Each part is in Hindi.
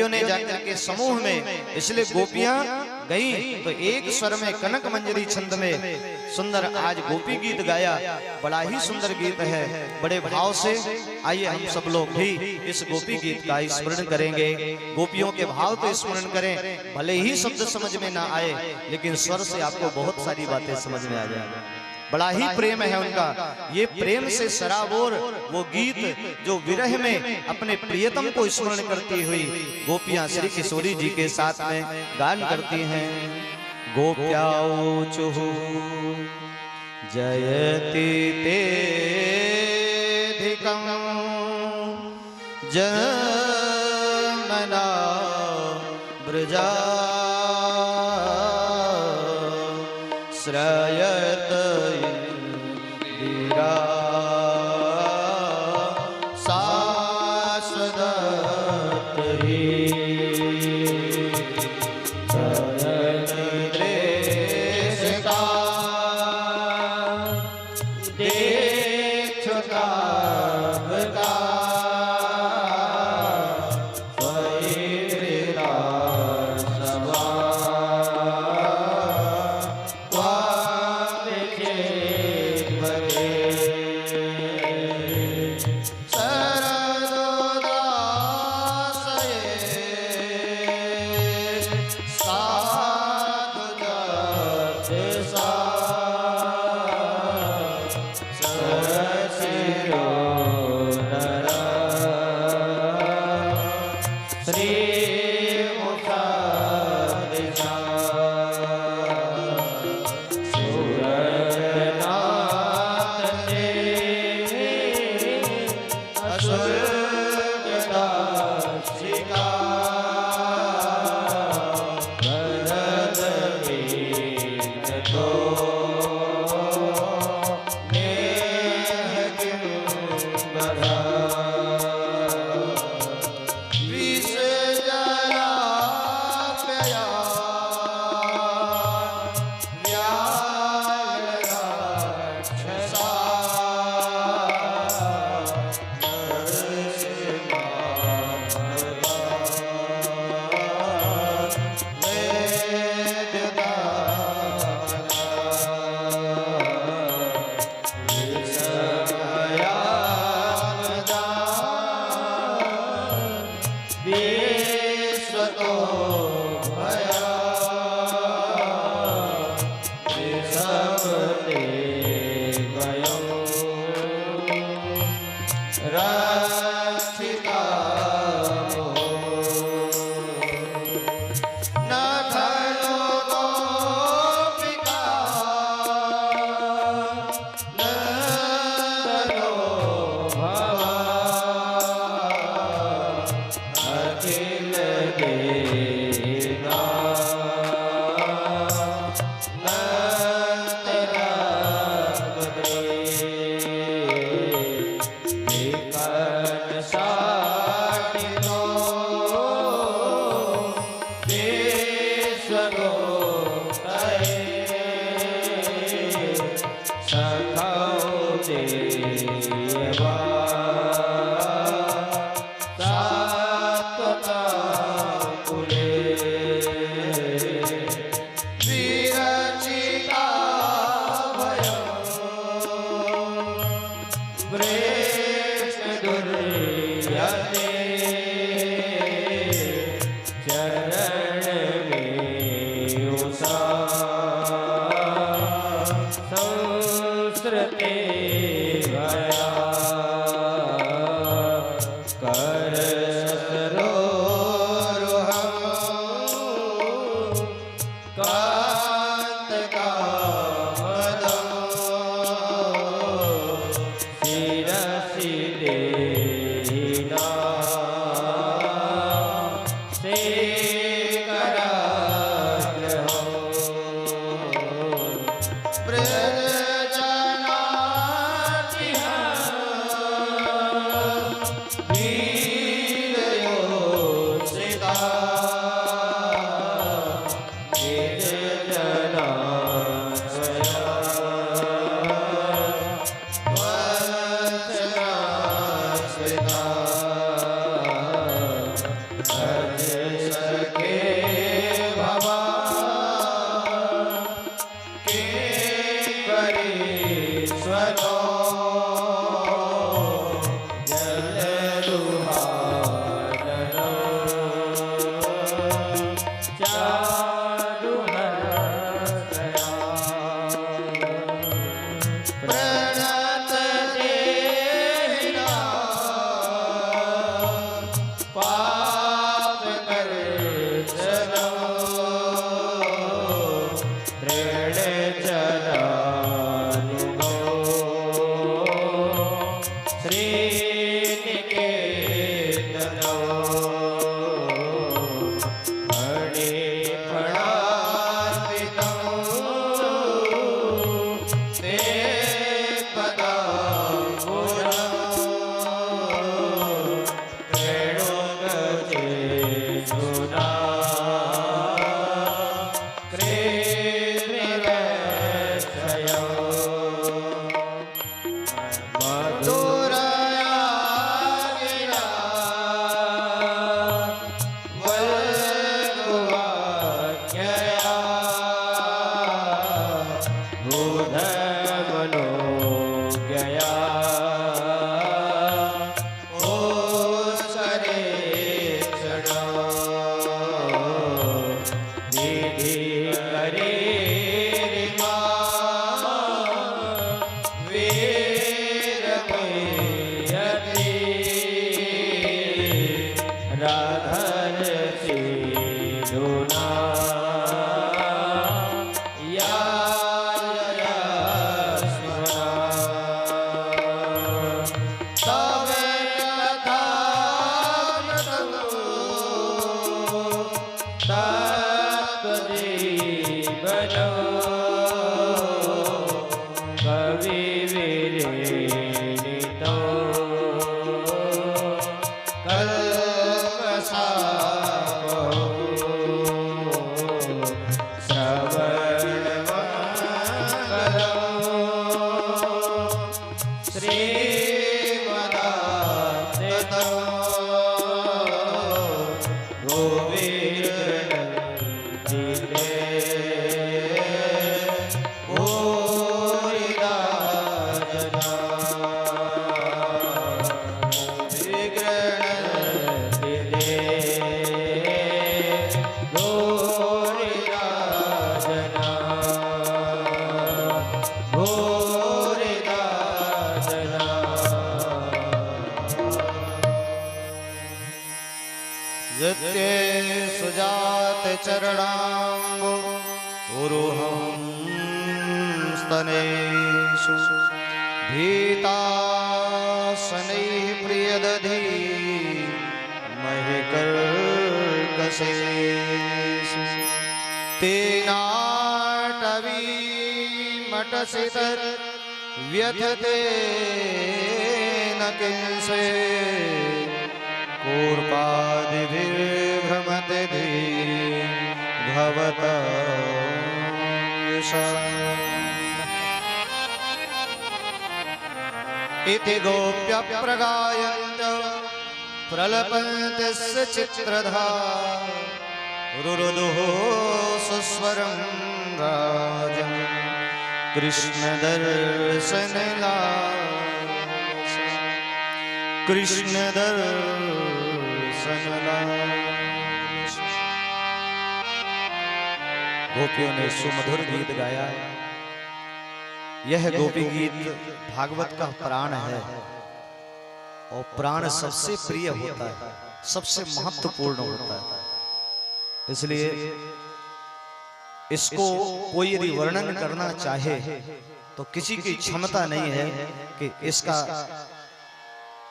गोपियों ने जाकर के समूह में, इसलिए गोपियां गई तो एक स्वर में कनक मंजरी छंद में सुंदर आज गोपी गीत गाया। बड़ा ही सुंदर गीत है, बड़े भाव से। आइए हम सब लोग भी इस गोपी गीत का स्मरण करेंगे। गोपियों के भाव तो स्मरण करें, भले ही शब्द समझ में ना आए लेकिन स्वर से आपको बहुत सारी बातें समझ में आ जाएंगी। बड़ा ही प्रेम है उनका, ये प्रेम से सराबोर वो गीत जो विरह में अपने प्रियतम को स्मरण करती हुई गोपियां श्री किशोरी जी के साथ में गान करती हैं। गोप्याऊचुः जयति तेधिकं जमना ब्रजा श्रयत इंदिरा शाश्वत ही Hare सके भवा के करी स्वरो चरणाम्बु उरुहं स्तनेषु भीतासनैः प्रियदधि महिकर्कशेषु तेनाटवीमटसितर् व्यथते न किंसे कूर्पादिभिर्भ्रमते भवता इति गोप्य प्रगायन्त प्रलपन्त्यस्य चित्रधा रुरुदुः सुस्वरं राजन् कृष्णदर्शनलालसा कृष्णदर्शनलालसा। गोपियों ने सुमधुर गीत गाया। यह गोपी गीत भागवत का प्राण है और प्राण सबसे प्रिय होता है, सबसे महत्वपूर्ण होता है। इसलिए इसको कोई यदि वर्णन करना चाहे तो किसी की क्षमता नहीं है कि इसका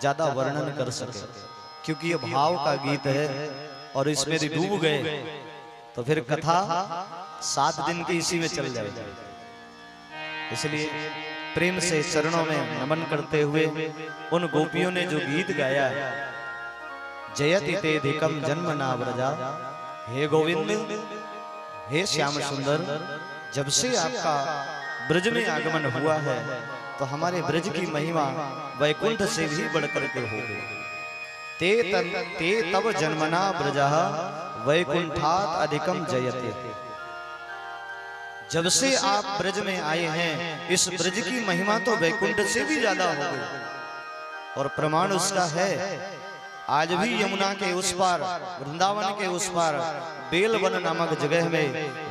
ज्यादा वर्णन कर सके, क्योंकि ये भाव का गीत है और इसमें यदि डूब गए तो फिर कथा 7 दिन की इसी में चल जाएगी। इसलिए प्रेम से चरणों में नमन करते हुए उन गोपियों ने जो गीत गाया, जयति तेधिकम जन्म ना व्रजा, हे गोविंद, हे श्याम सुंदर, जब से आपका ब्रज में आगमन हुआ है तो हमारे ब्रज की महिमा वैकुंठ से भी बढ़कर के हो गई। ते तब जन्मना ब्रजः वैकुंठात् अधिकम जयते। जब से आप ब्रज में आए हैं, इस ब्रज की महिमा तो वैकुंठ से भी ज्यादा हो गई। और प्रमाण उसका है, आज भी यमुना के उस पार, वृंदावन के उस पार बेलवन नामक जगह में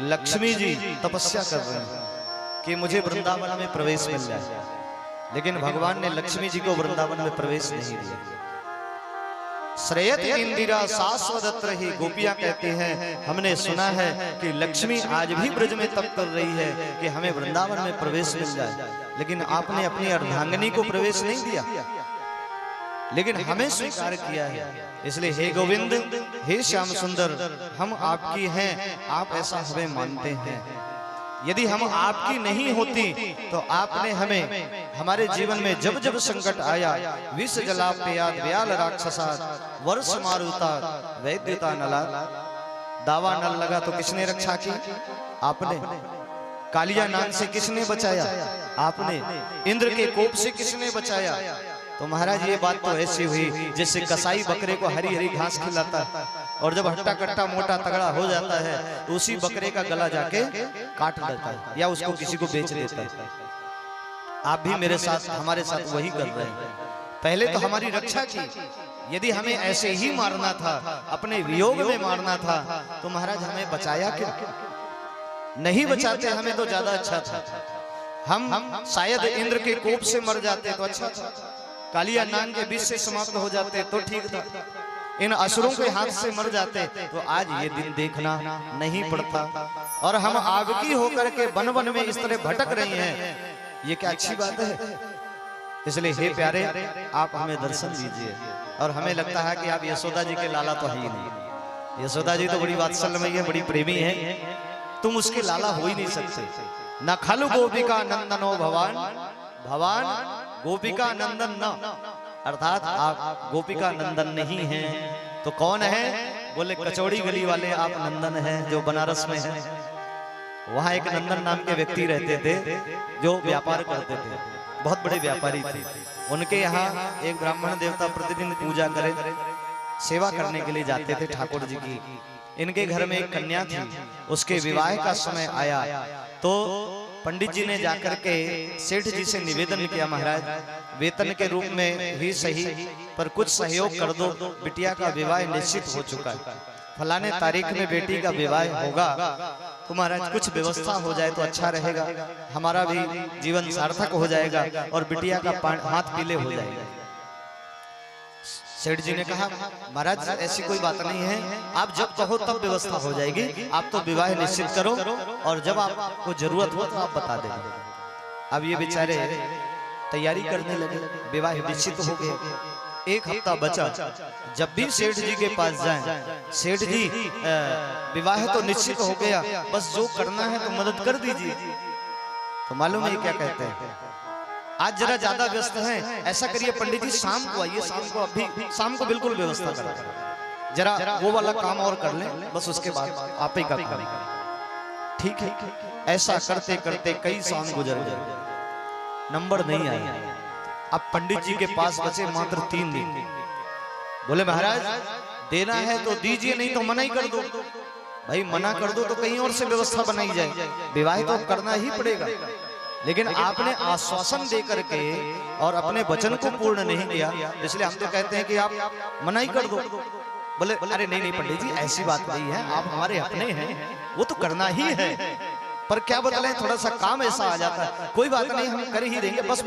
लक्ष्मी जी तपस्या कर रहे हैं कि मुझे वृंदावन में प्रवेश मिल जाए। लेकिन भगवान ने लक्ष्मी जी को वृंदावन में प्रवेश नहीं दिया। श्रेयत इंदिरा शाश्वतत्र ही, गोपियां कहती हैं हमने सुना है कि लक्ष्मी आज भी ब्रज में तप कर रही है कि हमें वृंदावन में प्रवेश मिल जाए। लेकिन आपने अपनी अर्धांगिनी को प्रवेश नहीं दिया, लेकिन हमें स्वीकार किया है। इसलिए हे गोविंद, हे श्याम सुंदर, हम आपकी हैं, आप ऐसा हमें मानते हैं। यदि हम आपकी नहीं होती तो आपने हमें हमारे जीवन में जब जब संकट आया, विष जलाप्यात व्याल राक्षसात वर्ष मारुता वैद्यता नला, दावा नल लगा तो किसने रक्षा की? आपने। कालिया नाग से किसने बचाया? आपने। इंद्र के कोप से किसने बचाया? तो महाराज ये बात तो ऐसी हुई जैसे कसाई बकरे को हरी हरी घास खिलाता है और जब हट्टा कट्टा मोटा तगड़ा हो जाता है तो उसी बकरे का गला जाके काट देता है या उसको किसी को बेच देता है। आप भी मेरे साथ, हमारे साथ वही कर रहे हैं। पहले तो हमारी रक्षा की। यदि हमें ऐसे ही मारना था, अपने वियोग में मारना था, तो महाराज हमें बचाया क्यों? नहीं बचाते हमें तो ज्यादा अच्छा था। हम शायद इंद्र के कोप से मर जाते तो अच्छा था, कालिया नाग के विष से समाप्त हो जाते तो ठीक था, इन असुरों के हाथ से मर जाते तो आज ये दिन देखना नहीं पड़ता। और हम आपकी होकर के वन वन में इस तरह भटक रही हैं, ये क्या अच्छी बात है? इसलिए हे प्यारे, आप हमें दर्शन दीजिए। और हमें लगता है कि आप यशोदा जी के लाला तो है ही नहीं। यशोदा जी तो बड़ी वात्सल्यमयी है, बड़ी प्रेमी है, तुम उसके लाला हो ही नहीं सकते। न खलु गोपिका नंदनो भवान, भवान गोपिका नंदन न, अर्थात आप गोपिका नंदन नहीं हैं तो कौन है? बोले कचौड़ी गली वाले आप नंदन हैं जो बनारस में हैं। वहां एक नंदन नाम के व्यक्ति रहते थे जो व्यापार करते थे, बहुत बड़े व्यापारी थे। उनके यहाँ एक ब्राह्मण देवता प्रतिदिन पूजा करे, सेवा करने के लिए जाते थे ठाकुर जी की। इनके घर में एक कन्या थी, उसके विवाह का समय आया तो पंडित जी ने जाकर के सेठ जी से निवेदन किया, महाराज वेतन के रूप में ही सही पर कुछ सहयोग कर दो, बिटिया का विवाह निश्चित हो चुका है, फलाने तारीख में बेटी का विवाह होगा, तो महाराज कुछ व्यवस्था हो जाए तो अच्छा रहेगा, हमारा भी जीवन सार्थक हो जाएगा और बिटिया का हाथ पीले हो जाएगा। सेठ जी ने कहा, महाराज ऐसी कोई बात नहीं है, आप जब कहो तब व्यवस्था हो जाएगी, आप तो विवाह निश्चित करो और जब आपको जरूरत हो तो आप बता देंगे। अब ये बेचारे तैयारी करने लगे, विवाह निश्चित हो गया। एक हफ्ता बचा, जब भी सेठ जी के पास जाएं, सेठ जी विवाह तो निश्चित हो गया, बस जो करना है तो मदद कर दीजिए। तो मालूम है क्या कहते हैं, आज जरा ज्यादा व्यस्त हैं, ऐसा करिए पंडित जी शाम को आइए, शाम को अभी शाम को बिल्कुल व्यवस्था करें, जरा वो वाला काम और कर लें, बस उसके बाद आप ही का काम। ठीक है, ऐसा करते करते कई शाम गुजर गए, नंबर नहीं आया। अब पंडित जी के पास बचे मात्र 3 दिन। बोले महाराज देना है तो दीजिए, नहीं तो मना ही कर दो। भाई मना कर दो तो कहीं और से व्यवस्था बनाई जाए, विवाह तो करना ही पड़ेगा। लेकिन आपने आश्वासन दे करके और अपने वचन को पूर्ण नहीं किया, इसलिए हम तो कहते हैं कि आप मना ही कर दो। बोले अरे नहीं नहीं पंडित जी ऐसी बात नहीं है, आप हमारे अपने हैं, वो तो करना ही है, पर क्या बतलाएं थोड़ा सा काम ऐसा आ जाता है। कोई बात नहीं, हम कर ही देंगे, बस